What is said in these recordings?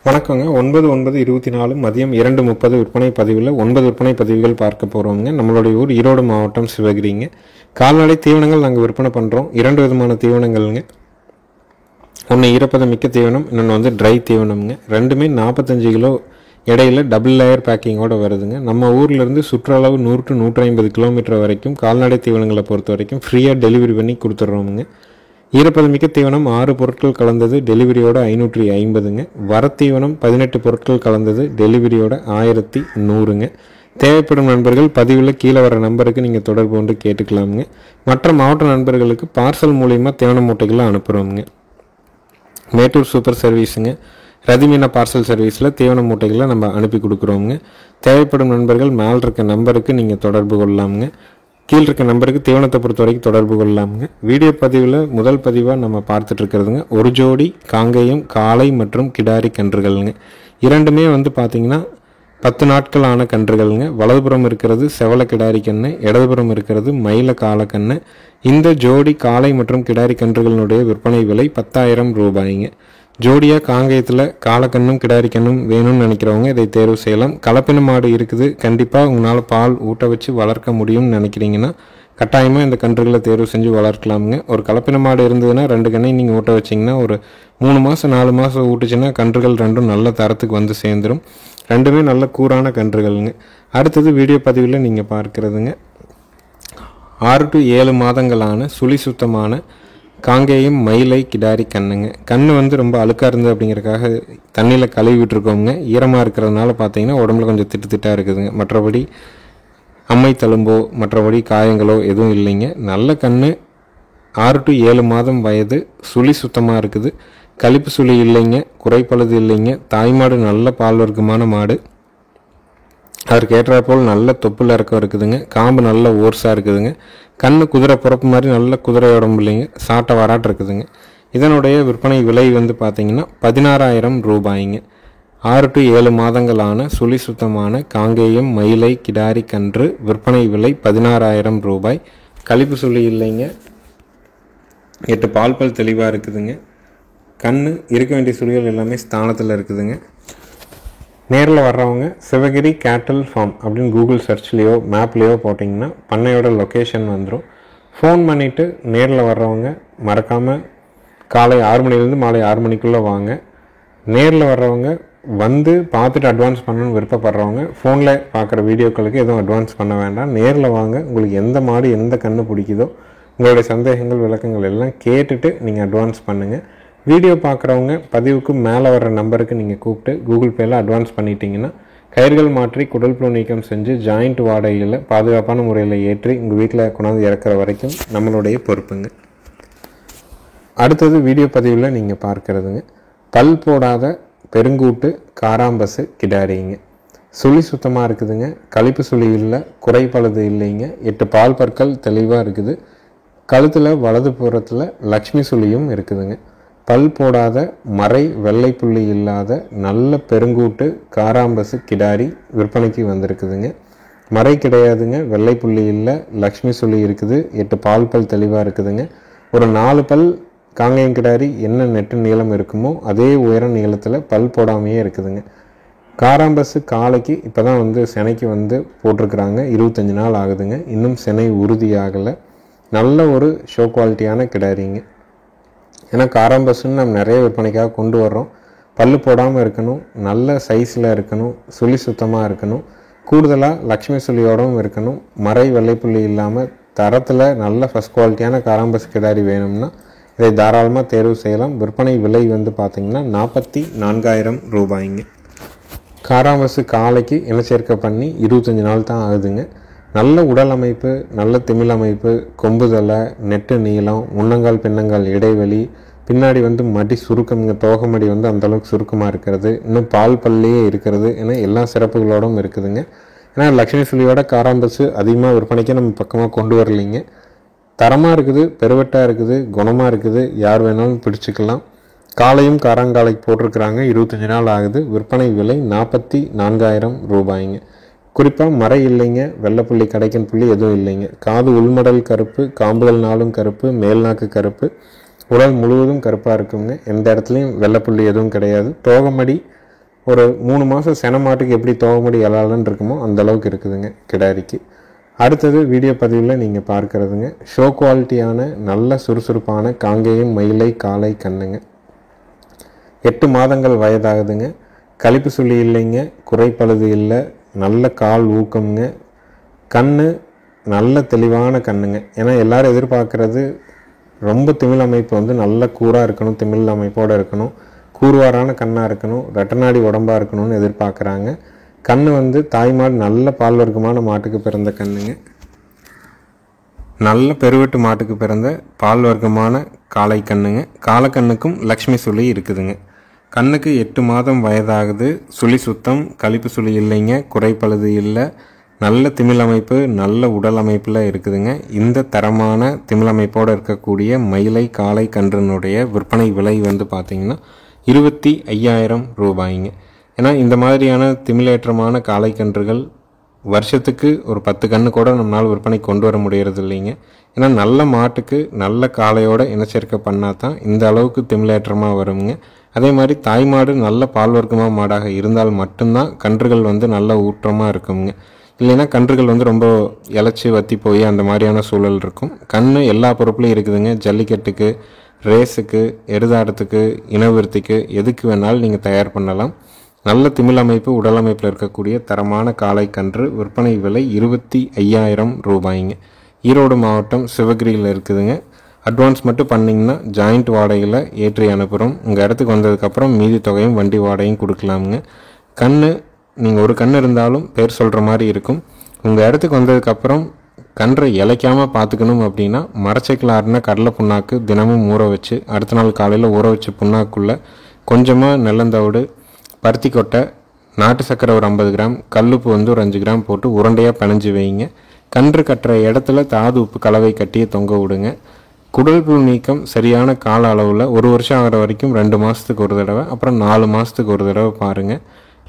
வணக்கங்க. 9/9/24 மதியம் 2:30 விற்பனை பதிவில் 9 விற்பனை பதிவுகள் பார்க்க போகிறோங்க. நம்மளுடைய ஊர் ஈரோடு மாவட்டம் சிவகிரிங்க. கால்நடை தீவனங்கள் நாங்கள் விற்பனை பண்ணுறோம். 2 விதமான தீவனங்கள்ங்க. ஒன்று ஈரப்பதம் மிக்க தீவனம், இன்னொன்று ட்ரை தீவனம்ங்க. ரெண்டுமே 45 கிலோ இடையில டபுள் லேயர் பேக்கிங்கோடு வருதுங்க. நம்ம ஊர்லேருந்து சுற்றளவு 100 to 150 கிலோமீட்டர் வரைக்கும் கால்நடை தீவனங்களை பொறுத்த வரைக்கும் ஃப்ரீயாக டெலிவரி பண்ணி கொடுத்துட்றோமுங்க. ஈரப்பதமிக்க தீவனம் 6 பொருட்கள் கலந்தது, டெலிவரியோட 550ங்க. வரத்தீவனம் 18 பொருட்கள் கலந்தது, டெலிவரியோட 1100ங்க. தேவைப்படும் நண்பர்கள் பதிவில் கீழே வர நம்பருக்கு நீங்கள் தொடர்பு கொண்டு கேட்டுக்கலாமுங்க. மற்ற மாவட்ட நண்பர்களுக்கு பார்சல் மூலிமா தீவன மூட்டைகளை அனுப்புகிறோமுங்க. மேட்டூர் சூப்பர் சர்வீஸுங்க. ரதிமீனா பார்சல் சர்வீஸில் தீவன மூட்டைகளை நம்ம அனுப்பி கொடுக்குறோமுங்க. தேவைப்படும் நண்பர்கள் மேல் இருக்க நம்பருக்கு நீங்கள் தொடர்பு கொள்ளலாமுங்க. கீழே இருக்க நம்பருக்கு தீவனத்தை பொறுத்த வரைக்கும் தொடர்பு கொள்ளலாமுங்க. வீடியோ பதிவில் முதல் பதிவாக நம்ம பார்த்துட்ருக்கிறதுங்க ஒரு ஜோடி காங்கேயம் காளை மற்றும் கிடாரி கன்றுகள்ங்க. இரண்டுமே பார்த்திங்கன்னா 10 நாட்கள் ஆன கன்றுகள்ங்க. வலதுபுறம் இருக்கிறது செவல கிடாரி கன்று, இடதுபுறம் இருக்கிறது மயில காலக்கன்று. இந்த ஜோடி காளை மற்றும் கிடாரி கன்றுகளினுடைய விற்பனை விலை 10,000 ரூபாய்ங்க. ஜோடியாக காங்கேயத்தில் காலக்கண்ணும் கிடாரி கண்ணும் வேணும்னு நினைக்கிறவங்க இதை தேர்வு செய்யலாம். கலப்பின மாடு இருக்குது, கண்டிப்பாக உங்களால் பால் ஊட்ட வச்சு வளர்க்க முடியும்னு நினைக்கிறீங்கன்னா கட்டாயமாக இந்த கன்றுகளை தேர்வு செஞ்சு வளர்க்கலாமுங்க. ஒரு கலப்பின மாடு இருந்ததுன்னா 2 கண்ணையும் நீங்கள் ஊட்ட வச்சிங்கன்னா ஒரு 3 மாதம் 4 மாதம் ஊட்டுச்சுன்னா கன்றுகள் ரெண்டும் நல்ல தரத்துக்கு வந்து சேர்ந்துடும். ரெண்டுமே நல்ல கூரான கன்றுகள்ங்க. அடுத்தது வீடியோ பதிவில் நீங்கள் பார்க்குறதுங்க 6 to 7 மாதங்களான சுழி சுத்தமான காங்கேயம் மயிலை கிடாரி கண்ணுங்க. கண்ணு ரொம்ப அழுக்காக இருந்தது அப்படிங்கிறக்காக தண்ணியில் கழுவி விட்டுருக்கோங்க. ஈரமாக இருக்கிறதுனால பார்த்தீங்கன்னா உடம்புல கொஞ்சம் திட்டாக இருக்குதுங்க. மற்றபடி அம்மை தழும்போ மற்றபடி காயங்களோ எதுவும் இல்லைங்க. நல்ல கண்ணு, 6 to 7 மாதம் வயது, சுழி சுத்தமாக இருக்குது, கழிப்பு சுழி இல்லைங்க, குறைப்பழுது இல்லைங்க. தாய்மாடு நல்ல பால் வர்க்கமான மாடு, அதற்கு ஏற்றாற்போல் நல்ல தொப்புல இறக்கம் இருக்குதுங்க. காம்பு நல்ல ஓர்ஸாக இருக்குதுங்க. கண்ணு குதிரை பிறப்பு மாதிரி நல்ல குதிரை உடம்பு இல்லைங்க, சாட்டை வராட்டு இருக்குதுங்க. இதனுடைய விற்பனை விலை பார்த்தீங்கன்னா 16,000 ரூபாய்ங்க. 6 to 7 மாதங்களான சுழி சுத்தமான காங்கேயம் மயிலை கிடாரி கன்று விற்பனை விலை 16,000 ரூபாய். கழிப்பு சுழி இல்லைங்க, 8 பால் தெளிவாக இருக்குதுங்க. கண்ணு இருக்க வேண்டிய சுழிகள் எல்லாமே ஸ்தானத்தில் இருக்குதுங்க. நேரில் வர்றவங்க சிவகிரி கேட்டல் ஃபார்ம் அப்படின்னு கூகுள் சர்ச்லேயோ மேப்லேயோ போட்டிங்கன்னா பண்ணையோட லொக்கேஷன் வந்துடும். ஃபோன் பண்ணிவிட்டு நேரில் வர்றவங்க மறக்காமல் காலை 6 மணிலேருந்து மாலை 6 மணிக்குள்ளே வாங்க. நேரில் வர்றவங்க வந்து பார்த்துட்டு அட்வான்ஸ் பண்ணணும்னு விருப்பப்படுறவங்க ஃபோனில் பார்க்குற வீடியோக்களுக்கு எதுவும் அட்வான்ஸ் பண்ண வேண்டாம். நேரில் வாங்க. உங்களுக்கு எந்த மாடு எந்த கன்று பிடிக்குதோ உங்களுடைய சந்தேகங்கள் விளக்கங்கள் எல்லாம் கேட்டுட்டு நீங்கள் அட்வான்ஸ் பண்ணுங்கள். வீடியோ பார்க்குறவங்க பதிவுக்கு மேலே வர்ற நம்பருக்கு நீங்கள் கூப்பிட்டு கூகுள் பேயில் அட்வான்ஸ் பண்ணிட்டீங்கன்னா கயிர்கள் மாற்றி குடல் புழு நீக்கம் செஞ்சு ஜாயிண்ட் வாடகையில் பாதுகாப்பான முறையில் ஏற்றி உங்கள் வீட்டில் கொண்டாந்து இறக்குற வரைக்கும் நம்மளுடைய பொறுப்புங்க. அடுத்தது வீடியோ பதிவில் நீங்கள் பார்க்குறதுங்க பல் போடாத பெருங்கூட்டு காராம்பசு கிடாரிங்க. சுழி சுத்தமாக இருக்குதுங்க, கழிப்பு சுழி இல்லை, குறைப்பழுது இல்லைங்க, 8 பால் பற்கள் தெளிவாக இருக்குது. கழுத்தில் வலது புறத்தில் லக்ஷ்மி சுழியும் இருக்குதுங்க. பல் போடாத மறை வெள்ளை புள்ளி இல்லாத நல்ல பெருங்கூட்டு காராம்பசு கிடாரி விற்பனைக்கு வந்திருக்குதுங்க. மறை கிடையாதுங்க, வெள்ளை புள்ளி இல்லை, லக்ஷ்மி சுழி இருக்குது, 8 பால் தெளிவாக இருக்குதுங்க. ஒரு 4 பல் காங்கேயம் கிடாரி என்ன நெட்டு நீளம் இருக்குமோ அதே உயர நீளத்தில் பல் போடாமையே இருக்குதுங்க. காராம்பசு காலைக்கு இப்போ தான் சினைக்கு போட்டிருக்கிறாங்க. 25 நாள் ஆகுதுங்க. இன்னும் சினை உறுதியாகலை. நல்ல ஒரு ஷோ குவாலிட்டியான கிடாரிங்க. ஏன்னா காராம்பசுன்னு நம்ம நிறைய விற்பனைக்காக கொண்டு வர்றோம். பல் போடாமல் இருக்கணும், நல்ல சைஸில் இருக்கணும், சுழி சுத்தமாக இருக்கணும், கூடுதலாக லக்ஷ்மி சுழியோடவும் இருக்கணும், மறை வெள்ளைப்புள்ளி இல்லாமல் தரத்தில் நல்ல ஃபஸ்ட் குவாலிட்டியான காராம்பசு கிடாரி வேணும்னா இதை தாராளமாக தேர்வு செய்யலாம். விற்பனை விலை பார்த்திங்கன்னா 44,000 ரூபாய்ங்க. காராம்பசு காலைக்கு இனச்சேர்க்கை பண்ணி 25 நாள் தான் ஆகுதுங்க. நல்ல உடல் அமைப்பு, நல்ல திமிழ் அமைப்பு, கொம்புதலை, நெட்டு நீளம், முன்னங்கால் பின்னங்கால் இடைவெளி, பின்னாடி மடி சுருக்கம், இங்கே தோகமடி அந்தளவுக்கு சுருக்கமாக இருக்கிறது, இன்னும் பால் பல்லையே இருக்கிறது என எல்லா சிறப்புகளோடும் இருக்குதுங்க. ஏன்னா லக்ஷ்மி சுழியோட காராம்பசு அதிகமாக விற்பனைக்கு நம்ம பக்கமாக கொண்டு வரலைங்க. தரமாக இருக்குது, பெருவெட்டாக இருக்குது, குணமாக இருக்குது, யார் வேணாலும் பிடிச்சிக்கலாம். காலையும் காராங்காலைக்கு போட்டிருக்கிறாங்க. 25 நாள் ஆகுது. விற்பனை விலை 44,000 ரூபாய்ங்க. குறிப்பாக மறை இல்லைங்க, வெள்ளைப்புள்ளி கடைக்கன் புள்ளி எதுவும் இல்லைங்க. காது உள்மடல் கருப்பு, காம்புகள் நாளும் கருப்பு, மேல்நாக்கு கருப்பு, உடல் முழுவதும் கருப்பாக இருக்குங்க. எந்த இடத்துலையும் வெள்ளைப்புள்ளி எதுவும் கிடையாது. தோகமடி ஒரு 3 மாதம் சென மாட்டுக்கு எப்படி தோகமுடி இலாலன்னு இருக்குமோ அந்த அளவுக்கு இருக்குதுங்க கிடாரிக்கு. அடுத்தது வீடியோ பதிவில் நீங்கள் பார்க்குறதுங்க ஷோ குவாலிட்டியான நல்ல சுறுசுறுப்பான காங்கேயம் மயிலை காளை கண்ணுங்க. 8 மாதங்கள் வயதாகுதுங்க. கழிப்பு சுழி இல்லைங்க, குறைப்பழுது இல்லை, நல்ல கால் ஊக்கம்ங்க. கண்ணு நல்ல தெளிவான கண்ணுங்க. ஏன்னா எல்லோரும் எதிர்பார்க்குறது ரொம்ப திமிழ் அமைப்பு வந்து நல்ல கூராக இருக்கணும், திமிழ் அமைப்போடு இருக்கணும், கூர்வாரான கண்ணாக இருக்கணும், ரெட்டநாடி உடம்பாக இருக்கணும்னு எதிர்பார்க்குறாங்க. கண்ணு வந்து தாய்மாடு நல்ல பால் வர்க்கமான மாட்டுக்கு பிறந்த கண்ணுங்க. நல்ல பெருவெட்டு மாட்டுக்கு பிறந்த பால் வர்க்கமான காளை கண்ணுங்க. காளைக்கண்ணுக்கும் லக்ஷ்மி சுழி இருக்குதுங்க. கண்ணுக்கு 8 மாதம் வயதாகுது. சுழி சுத்தம், கழிப்பு சுழி இல்லைங்க, குறைப்பழுது இல்லை, நல்ல திமிழ் அமைப்பு, நல்ல உடல் அமைப்பில் இருக்குதுங்க. இந்த தரமான திமிழ் அமைப்போடு இருக்கக்கூடிய மயிலை காளை கன்றினுடைய விற்பனை விலை வந்து பார்த்திங்கன்னா 25,000 ரூபாய்ங்க. ஏன்னா இந்த மாதிரியான திமிழேற்றமான காளை கன்றுகள் வருஷத்துக்கு ஒரு 10 கன்று கூட நம்மளால் விற்பனை கொண்டு வர முடியறது இல்லைங்க. ஏன்னா நல்ல மாட்டுக்கு நல்ல காளையோட இனச்சேர்க்கை பண்ணால் தான் இந்த அளவுக்கு திமிழேற்றமாக வருங்க. அதே மாதிரி தாய்மாடு நல்ல பால் வர்க்கமாக மாடாக இருந்தால் மட்டும்தான் கன்றுகள் வந்து நல்ல ஊற்றமாக இருக்குங்க. இல்லைன்னா கன்றுகள் வந்து ரொம்ப இலச்சி வற்றி போய் அந்த மாதிரியான சூழல் இருக்கும். கண் எல்லா பொறுப்புலையும் இருக்குதுங்க. ஜல்லிக்கட்டுக்கு, ரேஸுக்கு, எருதாட்டத்துக்கு, இனவிருத்திக்கு எதுக்கு வேணாலும் நீங்கள் தயார் பண்ணலாம். நல்ல திமிழ் அமைப்பு, உடல் அமைப்பில் இருக்கக்கூடிய தரமான காளை கன்று விற்பனை விலை 25,000 ரூபாய்ங்க. ஈரோடு மாவட்டம் சிவகிரியில் இருக்குதுங்க. அட்வான்ஸ் மட்டும் பண்ணிங்கன்னா ஜாயிண்ட் வாடகையில் ஏற்றி அனுப்புகிறோம். உங்கள் இடத்துக்கு வந்ததுக்கப்புறம் மீதி தொகையும் வண்டி வாடகையும் கொடுக்கலாமுங்க. கன்று நீங்கள் ஒரு கன்று இருந்தாலும் பேர் சொல்கிற மாதிரி இருக்கும். உங்கள் இடத்துக்கு வந்ததுக்கப்புறம் கன்றை இலைக்காமல் பார்த்துக்கணும் அப்படின்னா மரச்சைக்கில் ஆறின கடலை புண்ணாக்கு தினமும் ஊற வச்சு அடுத்த நாள் காலையில் ஊற வச்ச புண்ணாக்குள்ளே கொஞ்சமாக நெல்லந்தோடு, பருத்தி கொட்டை, நாட்டு சர்க்கரை ஒரு 50 கிராம், கல்லுப்பு வந்து ஒரு 5 கிராம் போட்டு உருண்டையாக பிணைஞ்சு வைங்க. கன்று கட்டுற இடத்துல தாது உப்பு கலவை கட்டியே தொங்க விடுங்க. குடல் புழு நீக்கம் சரியான கால அளவில் 1 வருஷம் ஆகிற வரைக்கும் 2 மாதத்துக்கு ஒரு தடவை, அப்புறம் 4 மாதத்துக்கு ஒரு தடவை பாருங்கள்.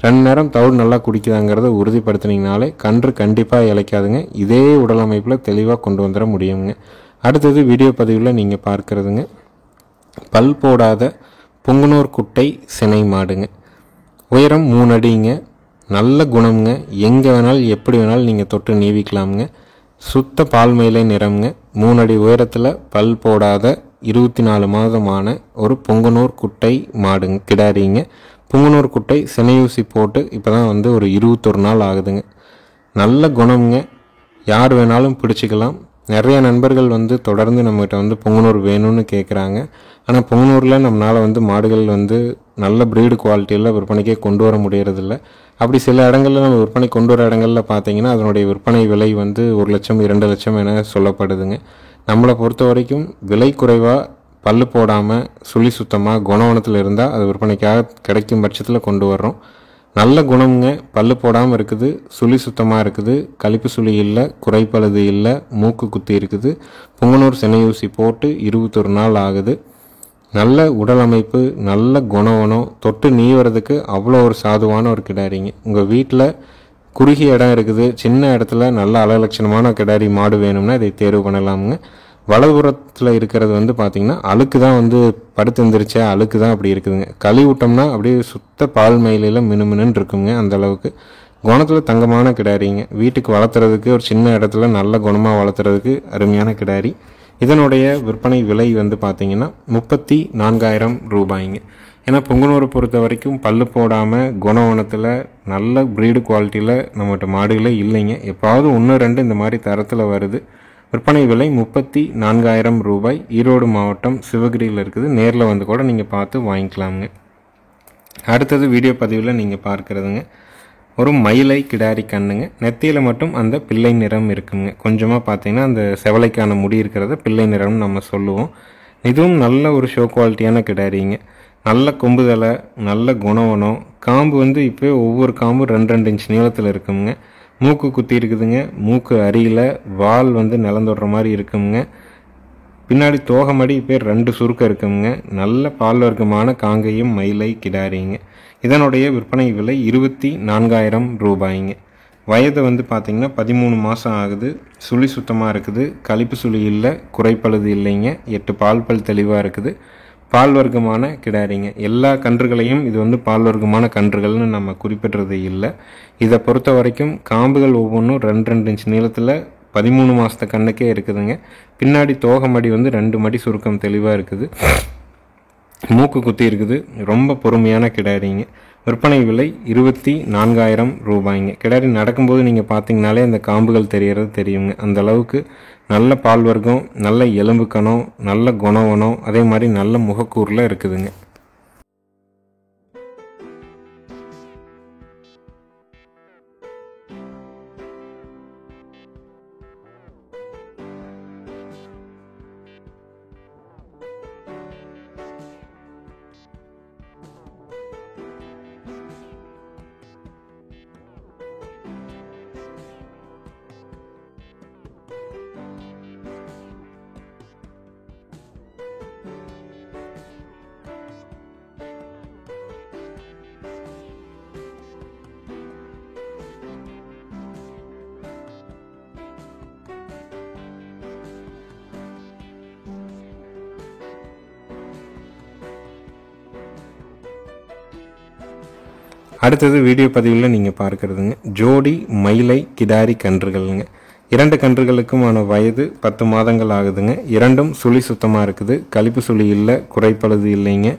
2 நேரம் தவிடு நல்லா குடிக்குதாங்கிறத உறுதிப்படுத்தினீங்கனாலே கன்று கண்டிப்பாக இழைக்காதுங்க. இதே உடல் அமைப்பில் தெளிவாக கொண்டு வந்துட முடியுங்க. அடுத்தது வீடியோ பதிவில் நீங்கள் பார்க்குறதுங்க பல் போடாத பொங்குனூர் குட்டை சினை மாடுங்க. உயரம் 3 அடிங்க. நல்ல குணம்ங்க. எங்கே வேணாலும் எப்படி வேணாலும் நீங்கள் தொட்டு நீவிக்கலாமுங்க. சுத்த பால்மயிலை நிறம்ங்க. 3 அடி உயரத்தில் பல் போடாத 24 மாதமான ஒரு பொங்குனூர் குட்டை மாடுங்க, கிடாரிங்க. பொங்குனூர் குட்டை சினையூசி போட்டு இப்போ தான் வந்து ஒரு 21 நாள் ஆகுதுங்க. நல்ல குணம்ங்க. யார் வேணாலும் பிடிச்சிக்கலாம். நிறைய நண்பர்கள் வந்து தொடர்ந்து நம்மகிட்ட வந்து பொங்குனூர் வேணும்னு கேட்குறாங்க. ஆனால் பொங்குனூரில் நம்மளால் வந்து மாடுகள் வந்து நல்ல ப்ரீடு குவாலிட்டியில் விற்பனைக்கே கொண்டு வர முடியறதில்ல. அப்படி சில இடங்களில் நம்ம விற்பனை கொண்டு வர இடங்களில் பார்த்தீங்கன்னா அதனுடைய விற்பனை விலை வந்து 1 லட்சம் 2 லட்சம் என சொல்லப்படுதுங்க. நம்மளை பொறுத்த வரைக்கும் விலை குறைவாக, பல்லு போடாமல், சுழி சுத்தமாக, குணவனத்தில் இருந்தால் அது விற்பனைக்காக கிடைக்கும் பட்சத்தில் கொண்டு வர்றோம். நல்ல குணம்ங்க. பல்லு போடாமல் இருக்குது, சுழி சுத்தமாக இருக்குது, கழிப்பு சுழி இல்லை, குறைப்பழுது இல்லை, மூக்கு குத்தி இருக்குது, பொங்குனூர் சினையூசி போட்டு 21 நாள் ஆகுது. நல்ல உடல் அமைப்பு, நல்ல குணவனம், தொட்டு நீவறதுக்கு அவ்வளோ ஒரு சாதுவான ஒரு கிடாரிங்க. உங்கள் வீட்டில் குறுகிய இடம் இருக்குது, சின்ன இடத்துல நல்ல அலலட்சணமான கிடாரி மாடு வேணும்னா இதை தேர்வு பண்ணலாமுங்க. வலதுபுறத்தில் இருக்கிறது வந்து பார்த்திங்கன்னா அழுக்கு தான் வந்து படுத்து எந்திரிச்ச அழுக்கு தான் அப்படி இருக்குதுங்க. கழுவிட்டோம்னா அப்படியே சுத்த பால் மயிலையில் மினுமினுன்னு இருக்குங்க. அந்தளவுக்கு குணத்தில் தங்கமான கிடாரிங்க. வீட்டுக்கு வளர்த்துறதுக்கு ஒரு சின்ன இடத்துல நல்ல குணமாக வளர்த்துறதுக்கு அருமையான கிடாரி. இதனுடைய விற்பனை விலை வந்து பார்த்திங்கன்னா 34,000 ரூபாய்ங்க. ஏன்னா பொங்குனூரை பொறுத்த வரைக்கும் பல்லு போடாமல் குணவனத்தில் நல்ல ப்ரீடு குவாலிட்டியில் நம்மகிட்ட மாடுகளே இல்லைங்க. எப்பாவது 1-2 இந்த மாதிரி தரத்தில் வருது. விற்பனை விலை 34,000 ரூபாய். ஈரோடு மாவட்டம் சிவகிரியில் இருக்குது. நேரில் வந்து கூட நீங்கள் பார்த்து வாங்கிக்கலாமுங்க. அடுத்தது வீடியோ பதிவில் நீங்கள் பார்க்குறதுங்க ஒரு மயிலை கிடாரி கண்ணுங்க. நெத்தியில் மட்டும் அந்த பிள்ளை நிறம் இருக்குங்க. கொஞ்சமாக பார்த்தீங்கன்னா அந்த செவலைக்கான முடி இருக்கிறத பிள்ளை நிறம்னு நம்ம சொல்லுவோம். இதுவும் நல்ல ஒரு ஷோ குவாலிட்டியான கிடாரிங்க. நல்ல கொம்புதலை, நல்ல குணவனம். காம்பு வந்து இப்போ ஒவ்வொரு காம்பு 2-2 இன்ச் நீளத்தில் இருக்குங்க. மூக்கு குத்தி இருக்குதுங்க. மூக்கு அரியில் வால் வந்து நிலந்தோடுற மாதிரி இருக்குங்க. பின்னாடி தோகமடி இப்போ 2 சுருக்கம் இருக்குங்க. நல்ல பால் வர்க்கமான காங்கேயம் மயிலை கிடாரிங்க. இதனுடைய விற்பனை விலை 24,000 ரூபாய்ங்க. வயது வந்து பார்த்திங்கன்னா 13 மாதம் ஆகுது. சுழி சுத்தமாக இருக்குது, கழிப்பு சுழி இல்லை, குறைப்பழுது இல்லைங்க. 8 பால் பல் தெளிவாக இருக்குது. பால் வர்க்கமான கிடாரிங்க. எல்லா கன்றுகளையும் இது வந்து பால் வர்க்கமான கன்றுகள்னு நம்ம குறிப்பிடுறது இல்லை. இதை பொறுத்த வரைக்கும் காம்புகள் ஒவ்வொன்றும் 2 இன்ச் நீளத்தில் 13 மாதத்து கண்ணுக்கே இருக்குதுங்க. பின்னாடி தோகமடி வந்து 2 மடி சுருக்கம் தெளிவாக இருக்குது. மூக்கு குத்தி இருக்குது. ரொம்ப பொறுமையான கிடாரிங்க. விற்பனை விலை 24,000 ரூபாய்ங்க. கிடாரி நடக்கும்போது நீங்கள் பார்த்தீங்கனாலே அந்த காம்புகள் தெரியறது தெரியுங்க. அந்த அளவுக்கு நல்ல பால் வர்க்கம், நல்ல எலும்பு கணம், நல்ல குணவனம், அதே மாதிரி நல்ல முகக்கூறில் இருக்குதுங்க. அடுத்தது வீடியோ பதிவில் நீங்கள் பார்க்குறதுங்க ஜோடி மயிலை கிடாரி கன்றுகள்ங்க. 2 கன்றுகளுக்குமான வயது 10 மாதங்கள் ஆகுதுங்க. 2ம் சுழி சுத்தமாக இருக்குது. கழிப்பு சுழி இல்லை, குறைப்பழுது இல்லைங்க.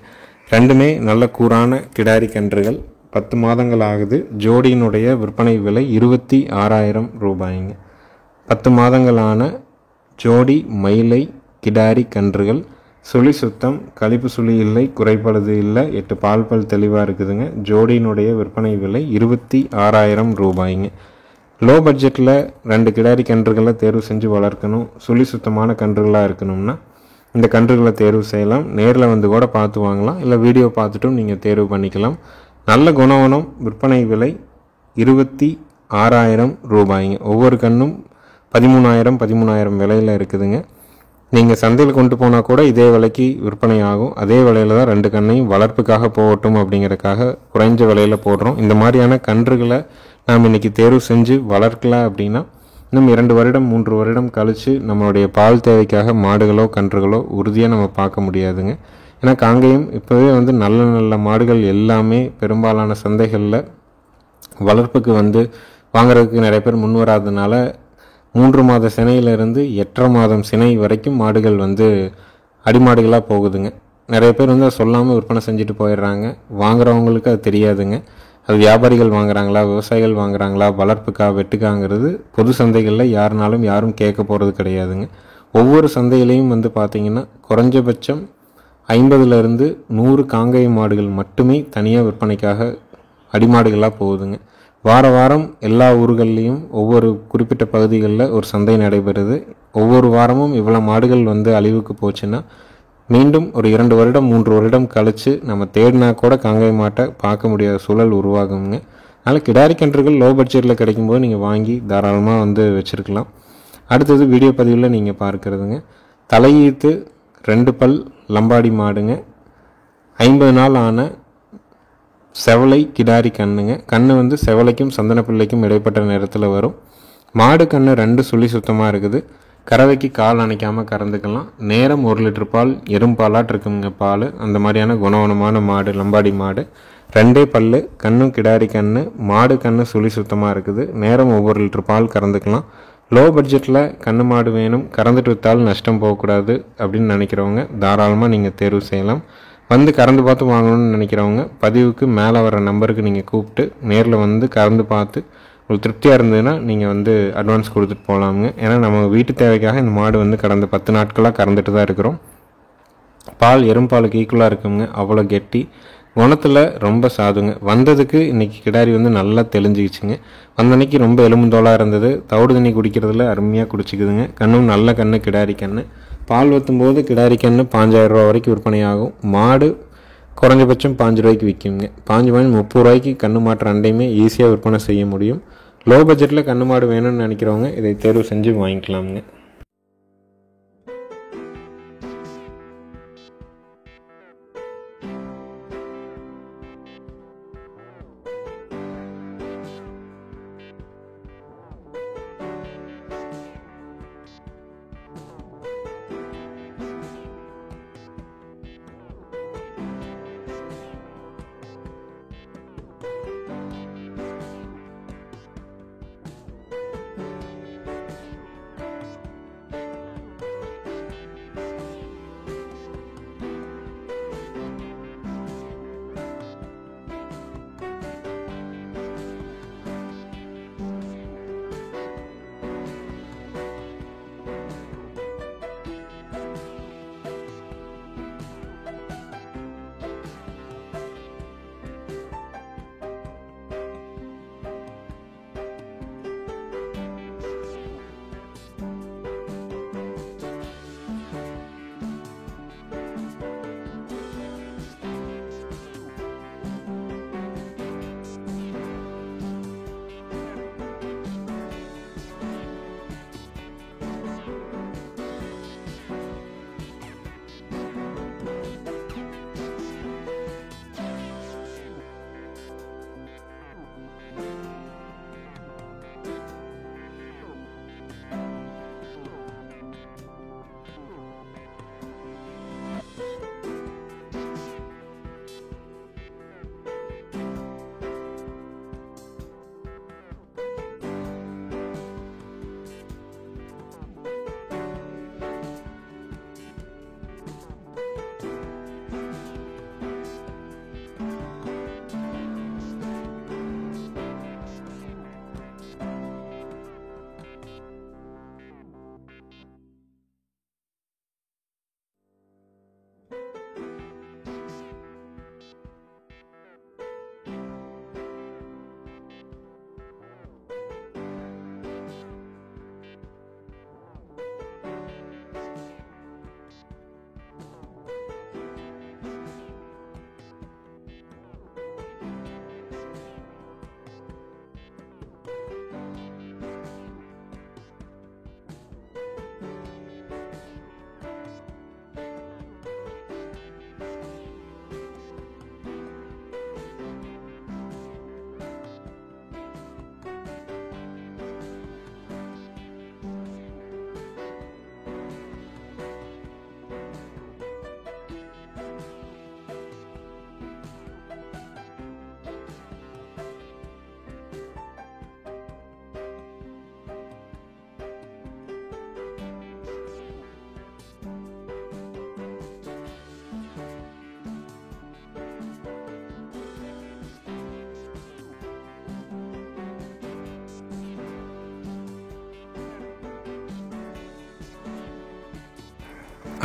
2மே நல்ல கூரான கிடாரி கன்றுகள். 10 மாதங்கள் ஆகுது. ஜோடியினுடைய விற்பனை விலை 26,000 ரூபாய்ங்க. 10 மாதங்களான ஜோடி மயிலை கிடாரி கன்றுகள். சுழி சுத்தம், கழிப்பு சுழி இல்லை, குறைப்பழுது இல்லை, 8 பால் தெளிவாக இருக்குதுங்க. ஜோடியினுடைய விற்பனை விலை 26,000 ரூபாய்ங்க. லோ பட்ஜெட்டில் 2 கிடாரி கன்றுகளை தேர்வு செஞ்சு வளர்க்கணும், சுழி சுத்தமான கன்றுகளாக இருக்கணும்னா இந்த கன்றுகளை தேர்வு செய்யலாம். நேரில் வந்து கூட பார்த்து வாங்கலாம், இல்லை வீடியோ பார்த்துட்டும் நீங்கள் தேர்வு பண்ணிக்கலாம். நல்ல குணவனம். விற்பனை விலை 26,000 ரூபாய்ங்க. ஒவ்வொரு கன்றும் 13,000 விலையில் இருக்குதுங்க. நீங்கள் சந்தையில் கொண்டு போனால் கூட இதே விலைக்கு விற்பனை ஆகும். அதே விலையில் தான் 2 கன்றையும் வளர்ப்புக்காக போகட்டும் அப்படிங்கிறதுக்காக குறைஞ்ச விலையில் போடுறோம். இந்த மாதிரியான கன்றுகளை நாம் இன்றைக்கி தேர்வு செஞ்சு வளர்க்கல அப்படின்னா இன்னும் 2 வருடம் 3 வருடம் கழித்து நம்மளுடைய பால் தேவைக்காக மாடுகளோ கன்றுகளோ உறுதியாக நம்ம பார்க்க முடியாதுங்க. ஏன்னா காங்கேயம் இப்போவே வந்து நல்ல நல்ல மாடுகள் எல்லாமே பெரும்பாலான சந்தைகளில் வளர்ப்புக்கு வந்து வாங்குறதுக்கு நிறைய பேர் முன் வராதனால 3 மாத சினையிலிருந்து 8.5 மாதம் சினை வரைக்கும் மாடுகள் வந்து அடிமாடுகளாக போகுதுங்க. நிறைய பேர் வந்து அதை சொல்லாமல் விற்பனை செஞ்சுட்டு போயிடுறாங்க. வாங்குறவங்களுக்கு அது தெரியாதுங்க. அது வியாபாரிகள் வாங்குறாங்களா, விவசாயிகள் வாங்குறாங்களா, வளர்ப்புக்கா, வெட்டுக்காங்கிறது பொது சந்தைகளில் யாரும் கேட்க போகிறது கிடையாதுங்க. ஒவ்வொரு சந்தையிலையும் வந்து பார்த்திங்கன்னா குறைஞ்சபட்சம் 50லேருந்து 100 காங்கேய மாடுகள் மட்டுமே தனியாக விற்பனைக்காக அடிமாடுகளாக போகுதுங்க. வாரம் எல்லா ஊர்கள்லேயும் ஒவ்வொரு குறிப்பிட்ட பகுதிகளில் ஒரு சந்தை நடைபெறுது. ஒவ்வொரு வாரமும் இவ்வளோ மாடுகள் வந்து அழிவுக்கு போச்சுன்னா மீண்டும் ஒரு 2 வருடம் 3 வருடம் கழித்து நம்ம தேடினா கூட காங்கேய மாட்டை பார்க்க முடியாத சூழல் உருவாகுங்க. அதனால் கிடாரி கன்றுகள் லோ பட்ஜெட்டில் கிடைக்கும்போது நீங்கள் வாங்கி தாராளமாக வந்து வச்சுருக்கலாம். அடுத்தது வீடியோ பதிவில் நீங்கள் பார்க்குறதுங்க தலையீத்து 2 பல் லம்பாடி மாடுங்க. 50 நாள் ஆன செவலை கிடாரி கண்ணுங்க. கண்ணு வந்து செவலைக்கும் சந்தன பிள்ளைக்கும் இடைப்பட்ட நேரத்தில் வரும். மாடு கண்ணு 2 சுழி சுத்தமாக இருக்குது. கறவைக்கு கால் அணைக்காமல் கறந்துக்கலாம். நேரம் 1 லிட்டர் பால் எறும்பாலாட்டு இருக்குங்க பால். அந்த மாதிரியான குணவனமான மாடு லம்பாடி மாடு. 2 பல்லு. கண்ணும் கிடாரி கண்ணு. மாடு கண்ணு சுழி சுத்தமாக இருக்குது. நேரம் 1 லிட்டர் பால் கறந்துக்கலாம். லோ பட்ஜெட்டில் கண்ணு மாடு வேணும், கறந்துட்டு விற்றாலும் நஷ்டம் போகக்கூடாது அப்படின்னு நினைக்கிறவங்க தாராளமாக நீங்கள் தேர்வு செய்யலாம். வந்து கறந்து பார்த்து வாங்கணும்னு நினைக்கிறவங்க பதிவுக்கு மேலே வர நம்பருக்கு நீங்கள் கூப்பிட்டு நேரில் வந்து கறந்து பார்த்து உங்களுக்கு திருப்தியாக இருந்ததுன்னா நீங்கள் வந்து அட்வான்ஸ் கொடுத்துட்டு போகலாமுங்க. ஏன்னா நம்ம வீட்டு தேவைக்காக இந்த மாடு வந்து கடந்த 10 நாட்களாக கறந்துட்டு தான் இருக்கிறோம். பால் எறும்பாலுக்கு ஈக்குவலாக இருக்குங்க. அவ்வளோ கெட்டி, குணத்தில் ரொம்ப சாதுங்க. வந்ததுக்கு இன்றைக்கி கிடாரி வந்து நல்லா தெளிஞ்சிக்கிச்சுங்க. வந்தன்னைக்கு ரொம்ப எலும்புந்தோலாக இருந்தது. தவிடு தண்ணி குடிக்கிறதுல அருமையாக குடிச்சிக்குதுங்க. கண்ணும் நல்ல கண்ணு கிடாரி கண்ணு. பால் ஊற்றும்போது கிடாரி கண்ணு 5,000 ரூபா வரைக்கும் விற்பனை ஆகும். மாடு குறைஞ்சபட்சம் 5 ரூபாய்க்கு விற்குங்க. 5 ரூபாய் 30 ரூபாய்க்கு கண்ணு மாட்டு 2யுமே ஈஸியாக விற்பனை செய்ய முடியும். லோ பட்ஜெட்டில் கண்ணு மாடு வேணும்னு நினைக்கிறவங்க இதை தேர்வு செஞ்சு வாங்கிக்கலாமுங்க.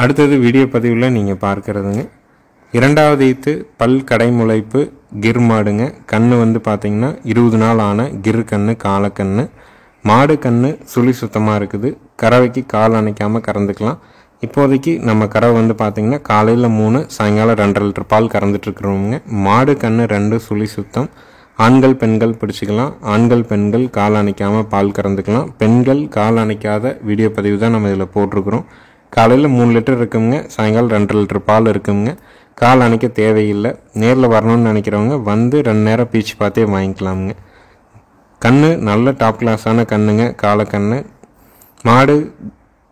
அடுத்தது வீடியோ பதிவில் நீங்கள் பார்க்குறதுங்க, 2வது ஈத்து பல் கடைமுளைப்பு கிர் மாடுங்க. கன்று வந்து பார்த்திங்கன்னா 20 நாள் ஆன கிர் கன்று, காலக்கன்று. மாடு கன்று சுழி சுத்தமாக இருக்குது. கறவைக்கு கால் அணைக்காமல் கறந்துக்கலாம். இப்போதைக்கு நம்ம கறவை வந்து பார்த்திங்கன்னா காலையில் 3, சாயங்காலம் 2.5 லிட்டர் பால் கறந்துட்டுருக்குறோங்க. மாடு கன்று 2 சுழி சுத்தம். ஆண்கள் பெண்கள் பிடிச்சிக்கலாம். ஆண்கள் பெண்கள் கால் அணைக்காமல் பால் கறந்துக்கலாம். பெண்கள் கால் அணைக்காத வீடியோ பதிவு தான் நம்ம இதில் போட்டிருக்கிறோம். காலையில் 3 லிட்டர் இருக்குங்க, சாயங்காலம் 2.5 லிட்டர் பால் இருக்குங்க. கால் அணைக்க தேவையில்லை. நேரில் வரணும்னு நினைக்கிறவங்க வந்து 2 நேரம் பீச்சு பார்த்தே வாங்கிக்கலாமுங்க. கன்று நல்ல டாப் கிளாஸான கன்றுங்க, காலக்கன்று. மாடு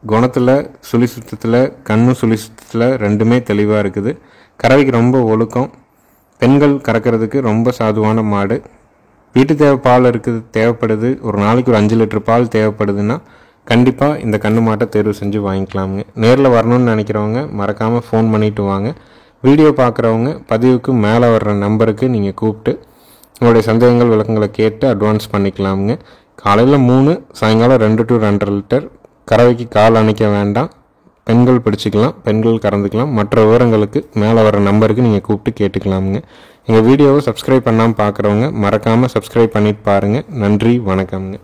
குணத்தில், சுழி சுத்தத்தில், கண்ணு சுழி சுத்தத்தில் ரெண்டுமே தெளிவாக இருக்குது. கறவைக்கு ரொம்ப ஒழுக்கம். பெண்கள் கறக்கிறதுக்கு ரொம்ப சாதுவான மாடு. வீட்டு தேவை பால் இருக்குது, தேவைப்படுது, ஒரு நாளைக்கு ஒரு 5 லிட்டர் பால் தேவைப்படுதுன்னா கண்டிப்பாக இந்த கன்று மாட்டை தேர்வு செஞ்சு வாங்கிக்கலாமுங்க. நேரில் வரணும்னு நினைக்கிறவங்க மறக்காமல் ஃபோன் பண்ணிவிட்டு வாங்க. வீடியோ பார்க்குறவங்க பதிவுக்கு மேலே வர்ற நம்பருக்கு நீங்கள் கூப்பிட்டு உங்களுடைய சந்தேகங்கள் விளக்கங்களை கேட்டு அட்வான்ஸ் பண்ணிக்கலாமுங்க. காலையில் 3, சாயங்காலம் 2 to 2.5 லிட்டர். கறவைக்கு கால் அணைக்க வேண்டாம். பெண்கள் பிடிச்சிக்கலாம், பெண்கள் கறந்துக்கலாம். மற்ற விவரங்களுக்கு மேலே வர நம்பருக்கு நீங்கள் கூப்பிட்டு கேட்டுக்கலாமுங்க. எங்கள் வீடியோவை சப்ஸ்கிரைப் பண்ணாமல் பார்க்குறவங்க மறக்காமல் சப்ஸ்கிரைப் பண்ணிட்டு பாருங்கள். நன்றி, வணக்கம்ங்க.